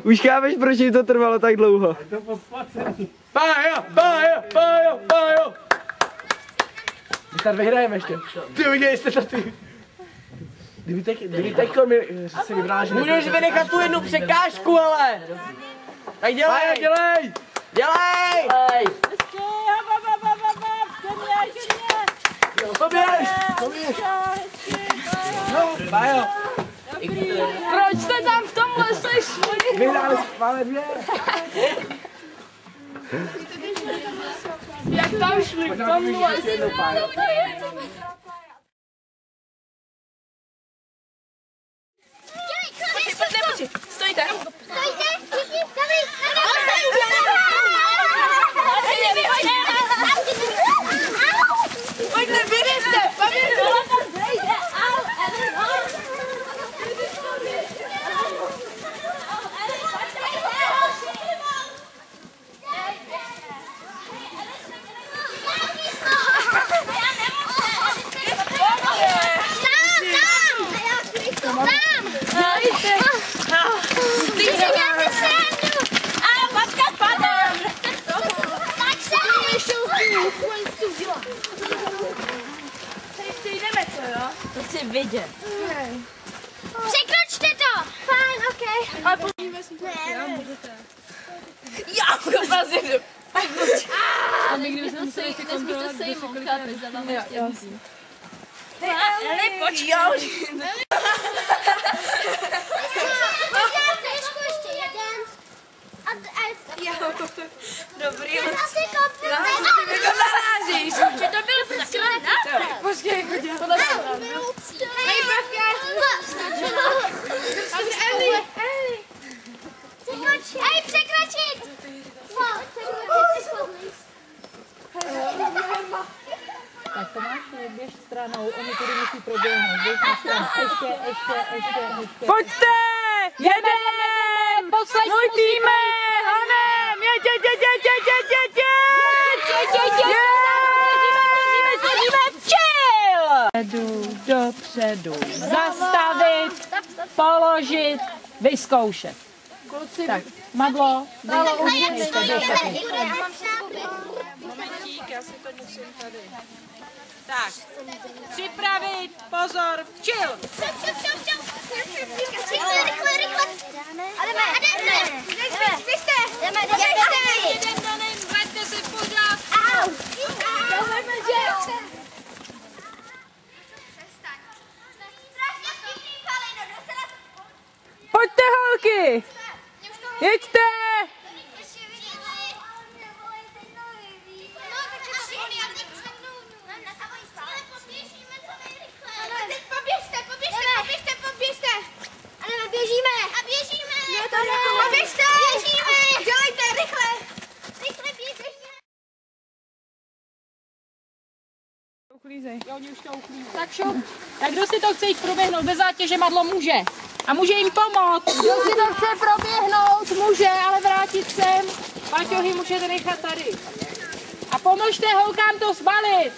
Už chápeš, proč jim to trvalo tak dlouho? Pájo! My tady vyhrajeme ještě. Ty vyhraješ jste tady. Kdyby teďko mi si vybral, že... Můžeš vynechat tu jednu překážku, ale! Tak dělej! Dělej! Poběž! No, Pájo! Proč jste tam v tomhle sešli? Vyhráli, máme 2. Jak tam šli k tomhle? Stojte! Pojďte, běžte! To chci vidět. Překročte to! Fajn, okej. Ale podívej se. Já vás jedu. A my kdyby jsme museli si kontrolovat, kdy se kolikrát za vámi ještě musím. Eli, počkej. Dobrý, ale ty to narážíš. Že to byl skvělý nápad. Počkej, chodě. Hej, překročit! Tak Tomáš, běž stranou, oni tady musí proběhnout, běž na stranu, ještě. Pojďte! Jedem! Můj týme! Hanem! Jeď! Dopředu, zastavit, položit, vyzkoušet. Tak, Madlo, běž taky. Momentík, já si to musím tady. Tak, připravit, pozor, chill! Rychle! Jeden daný, vraťte se pořád! Pojďte, holky! Jeďte! Poběžte! Ale běžíme! Poběžte! Běžíme! Dělejte, rychle! Běžte! Uklízej. Jo, oni už to uklízej. Tak šup. Tak kdo si to chce jít proběhnout bez zátěže, Madlo může. A může jim pomoct. Kdo si to chce proběhnout, může, ale vrátit sem. Paťohy můžete nechat tady. A pomožte holkám to zbalit.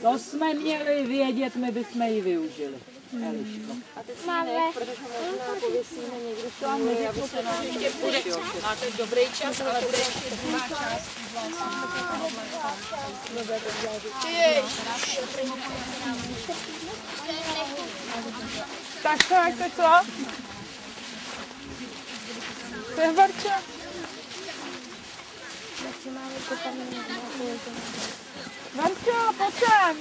To jsme měli vědět, my bychom ji využili. Eliško. A teď máme, protože možná pověsíme někdy v tom, aby se nám ještě bude. Máte dobrý čas, ale bude ještě druhá část. Tak to co? To je Varča. Varčo, pojď sem.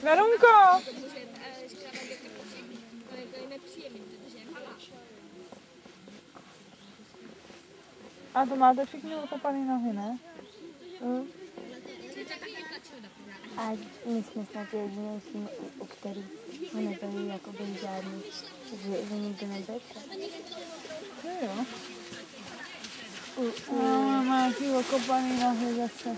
Verunko! A to máte všichni okopaný nohy, ne? A my jsme snad jedinější, u kterých nebyli jakoby žádný, že nikdo nebeče. Jo. Máme nějaký okopaný nohy zase.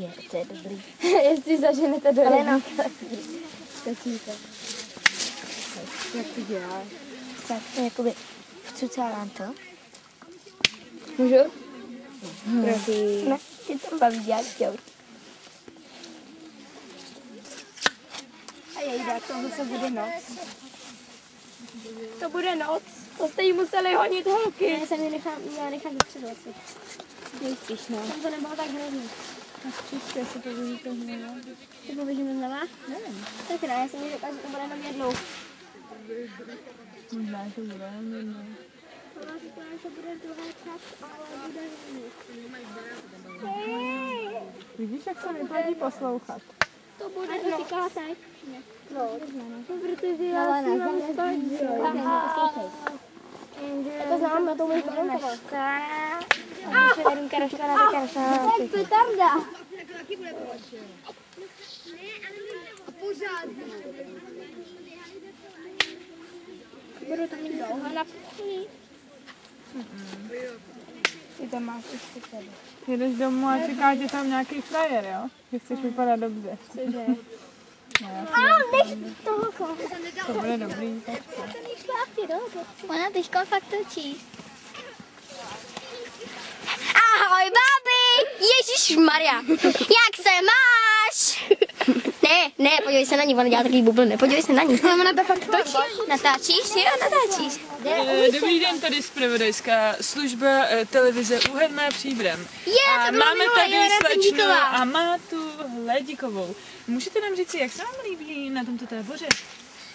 je, to je dobrý. Jestli zaženete do rybníka, stačí to. Jak to děláš? Tak to jakoby vcucávám to. Můžu? Prosím. Ne, tě to baví dělat chtěl. A jejda, tohle se bude noc. To bude noc. To jste jí museli honit holky. Já jsem ji nechám dopředu asi. Nejspíš, no. Tam to nebylo tak hrozný. Tak příště si poběžíte znova. Ty poběžíme znova? Nevím. Tak ne, já jsem jí řekla, že to bude jenom jednou. Možná, že bude jenom jednou. Ona říkala, že bude druhá část, ale bude Vidíš, jak se vyplatí poslouchat? to bude to říkala teď. No, protože já si mám stát. Já to znám, na to můžu komentovat. Tak to tam dá. Budu tam jít dlouho na kuchyni. Ty tam máš ještě sebe. Jedeš domů a čekáš, že tam nějaký frajer, jo? Že chceš vypadat dobře. Cože? Nech toho koho. To bude dobrý. Ona teďka fakt točí. Ahoj, babi! Ježišmarja, jak se máš? Ne, podívej se na ní, ona dělá takový bubliny, podívej se na ní. Ona to fakt točí. Natáčíš? Jo, natáčíš. Dobrý den, tady zpravodajská služba televize Úhed má Příbram. A máme tady slečnu Amátu Hledíkovou. Můžete nám říct, jak se vám líbí na tomto táboře?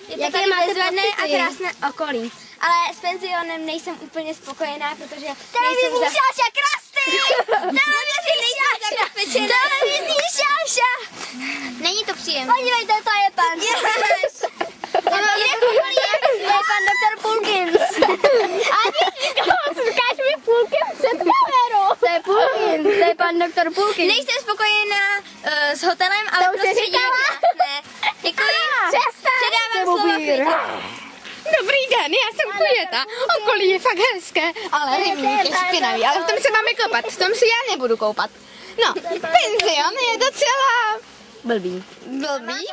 Jaké máte bezvadné a krásné okolí. Ale s penzionem nejsem úplně spokojená, protože televizní šáša, krasný! Televizní šáša! Není to příjemné. Podívejte, to je pan. To je pan doktor Pulkins. Říkáš mi Pulkins před kamerou. To je Pulkins, to je pan doktor Pulkins. Nejsem spokojená s hotelem, ale prostředí je krásné. Děkuji. Předávám slovo. Dobrý den, já jsem Květa. Okolí je fakt hezké, ale rybník je špinavý. Ale v tom se máme kopat, v tom se já nebudu koupat. No, penzion je docela Blbý. blbý.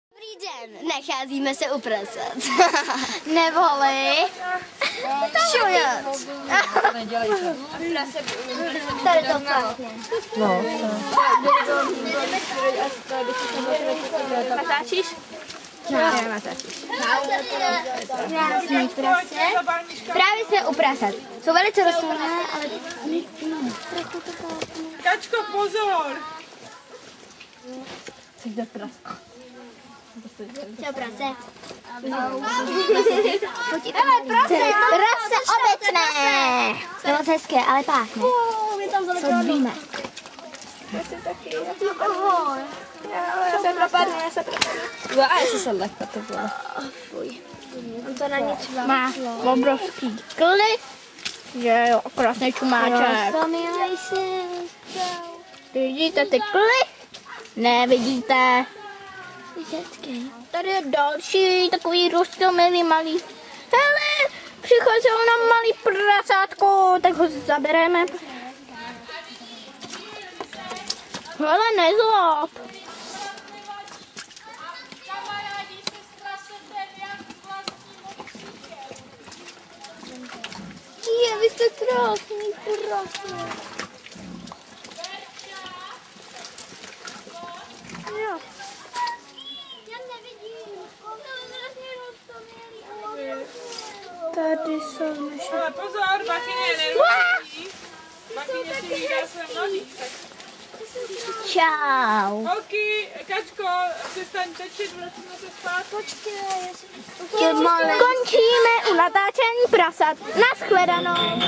Dobrý den, nacházíme se uprasat. Neboli šujet. Tady to pěkně. No. Natáčíš? Krásný prase. Právě jsme u prasat. Jsou velice roztomilé, ale trochu to chápu. Kačko, pozor! Čau, prase. Prase obecné. To moc hezké, ale páchne. Co víme? Ahoj. Já se propadnu. A jestli se lehka to bylo. Fuj. On to na nic Má obrovský kly. Že jo, krásný čumáček. Roztomilej se. Vidíte ty kly? Nevidíte. Hezký. Tady je další takový roztomilý malý. Hele, přicházel nám malý prasátko, tak ho zabereme. Hele, nezlob. Je, vy jste krásný, krásný. Jo. Já nevidím. Tady jsou naše... Ale pozor, bachyně nervózní. Bachyně si říká své mladí. Čau. Holky, Kačko, přestaň tečit, vracíme se spát. Končíme u natáčení prasat. Naschledanou.